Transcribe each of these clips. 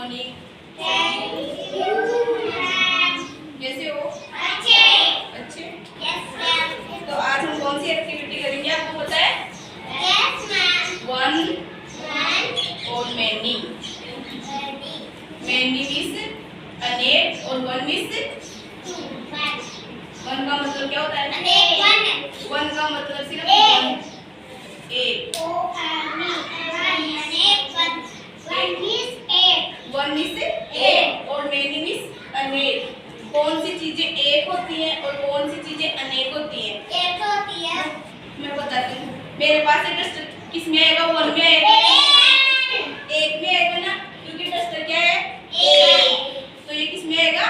Morning. Thank you ma'am. कैसे हो? अच्छे। Yes ma'am. तो आज हम कौन सी एक्टिविटी करेंगे आपको पता है? Yes ma'am. वन और मैनी। मैनी मीन्स अनेक और वन मीन्स वन का मतलब क्या होता है? अनेक। वन का मतलब सिर्फ वन, एक। वन मीन्स एक और मैनी मीन्स अनेक। कौन सी चीजें एक होती हैं और कौन सी चीजें अनेक होती हैं? एक होती है। मैं बताती हूँ। मेरे पास एक डस्टर किस में आएगा? वन में आएगा, एक में आएगा ना, क्योंकि डस्टर क्या है? एक। तो ये किस में आएगा?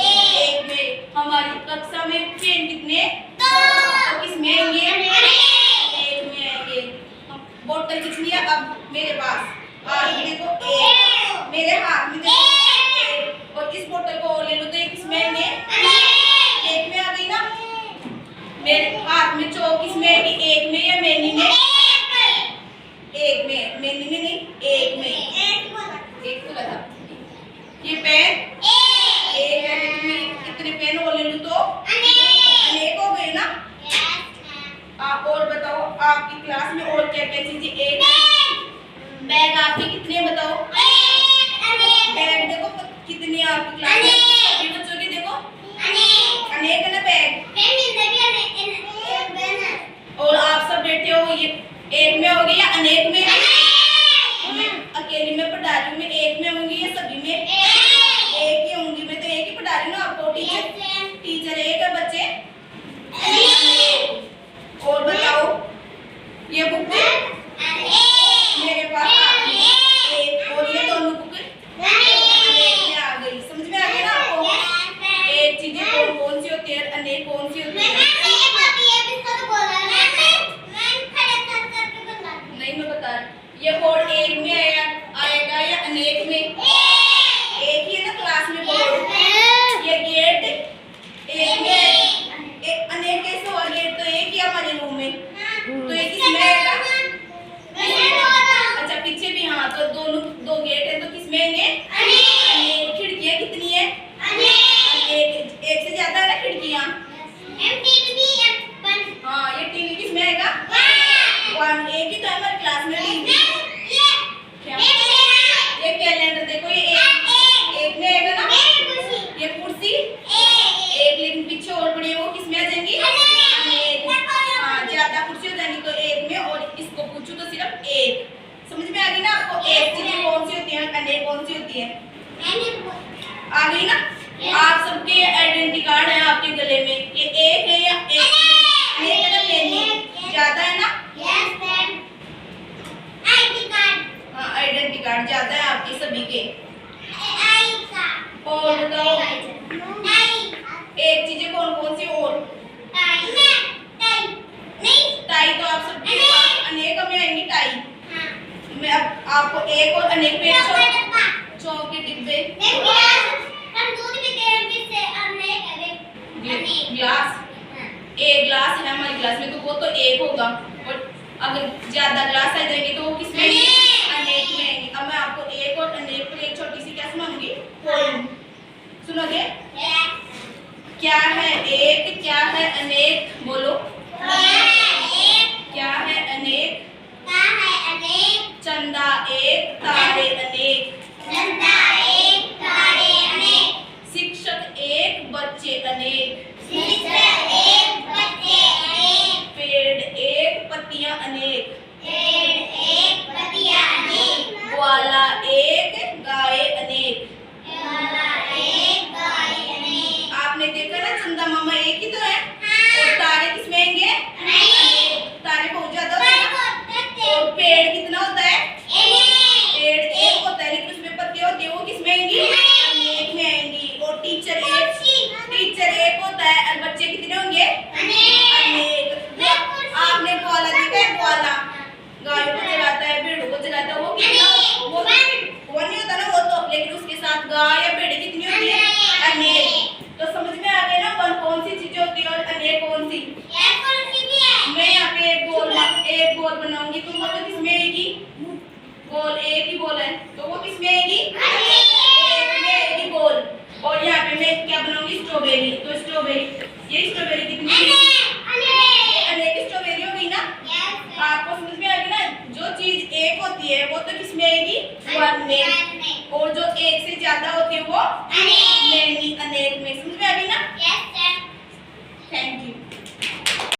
एक में। हमारी कक्षा में पेन कितने? तो किस में आएंगे? एक में आएंगे। बोतल कितनी है अब मेरे पास? हाथ में देखो एक, मेरे हाथ में देखो एक, और इस बोतल को और ले लो तो ये किस में आएंगे? एक में आ गई ना। मेरे हाथ में चौक किस में आएगी? एक में या मैनी में? एक में। मैनी में नहीं, एक में। एक बोला था। ये पेन एक है, लेकिन मैं कितने पेन और ले लूं तो अनेक हो गए ना। आप और बताओ, आपकी क्लास में और क्या क्या चीजें एक है? बैग आपके कितने बताओ? बैग देखो कितने आपकी क्लास में? सभी बच्चों की देखो अनेक है ना बैग। और आप सब बैठे हो, ये एक में होगी या अनेक में? अकेली में पढ़ा रही हूँ मैं, एक में होंगी या सभी में? एक ही होंगी। मैं तो एक ही पढ़ा रही हूँ ना आपको। टीचर एक है, बच्चे। और बताओ, ये बुक मेरे पास एक, और ये दोनों बुक अनेक में आ गई। समझ में आ गया ना आपको? एक चीजें कौन कौन सी होती है, अनेक कौन सी होती है? नहीं, मैं बता रही। ये बोर्ड एक में आएगा या अनेक में? एक ही है ना क्लास में बोर्ड। ये गेट एक में, एक अनेक कैसे हुआ? गेट तो एक ही हमारे रूम में, तो ये किस में आएगा? अच्छा, पीछे भी। हाँ, तो दोनों दो गेट है तो किस में आएंगे? अनेक। खिड़कियाँ कितनी है? अनेक। एक से ज्यादा है ना खिड़कियाँ। हाँ, ये टीवी किस में आएगा? वन। एक ही तो है हमारी क्लास में टीवी। क्या? ये कैलेंडर देखो, ये एक में आएगा ना। ये कुर्सी एक, लेकिन पीछे और बड़ी है, वो किस में आ जाएंगी? अनेक। हाँ, ज्यादा कुर्सी हो जाएंगी तो एक में, और इसको पूछूं तो सिर्फ एक। समझ में आ गई ना आपको? एक चीजें कौन सी होती है, अनेक कौन सी होती है? आ गई ना? आप सबके आइडेंटिटी कार्ड है आपके गले में, ये एक है या एक है ना? मैनी ज्यादा है ना? हाँ, आइडेंटिटी कार्ड ज्यादा है आपके सभी के। और बताओ, एक चीजें कौन कौन सी और? टाई तो आप सबके पास अनेक में आएंगी। टाई मैं अब आपको एक और अनेक पे चौक के डिब्बे, ग्लास। एक ग्लास है हमारी क्लास में, तो वो तो एक होगा, और अगर ज्यादा ग्लास आ जाएंगे तो वो किस में? अनेक में आएंगे। अब मैं आपको एक और अनेक पर एक छोटी सी क्या सुनाऊंगी? पोएम सुनोगे? क्या है एक, क्या है अनेक? बोलो। क्या है अनेक? चंदा एक, तारे अनेक। शिक्षक एक, बच्चे अनेक। पेड़ एक, पत्तियां अनेक। ग्वाला एक, गाय अनेक। आपने देखा ना, चंदा मामा एक ही तो है। और तारे किसमें आएंगे? तारे बहुत ज्यादा होते हैं। और पेड़ कितना होता है? पेड़ एक होता है, लेकिन उसमें पत्तियां होती है, वो किसमें आएंगी? अनेक में आएंगी। और टीचर एक होता है, और बच्चे कितने होंगे? अनेक। आपने ग्वाला देखा है? ग्वाला गायों को चलाता है, भेड़ों को चलाता है, वो कितना? वो नहीं होता ना वो तो, लेकिन उसके साथ गाय या भेड़ कितनी होती है? अनेक। तो समझ में आ गया ना, वन कौन सी चीजें होती है और अनेक कौन सी? मैं यहाँ पे एक गोल बनाऊंगी, तो वो तो किसमें आएगी? गोल एक ही गोल है, तो वो किसमें आएगी? स्ट्रॉबेरी, तो स्ट्रॉबेरी, ये स्ट्रॉबेरी कितनी है? अनेक स्ट्रॉबेरी हो गई ना। आपको समझ में आ गई ना, जो चीज एक होती है वो तो किसमें आएगी? वन में, और जो एक से ज्यादा होती है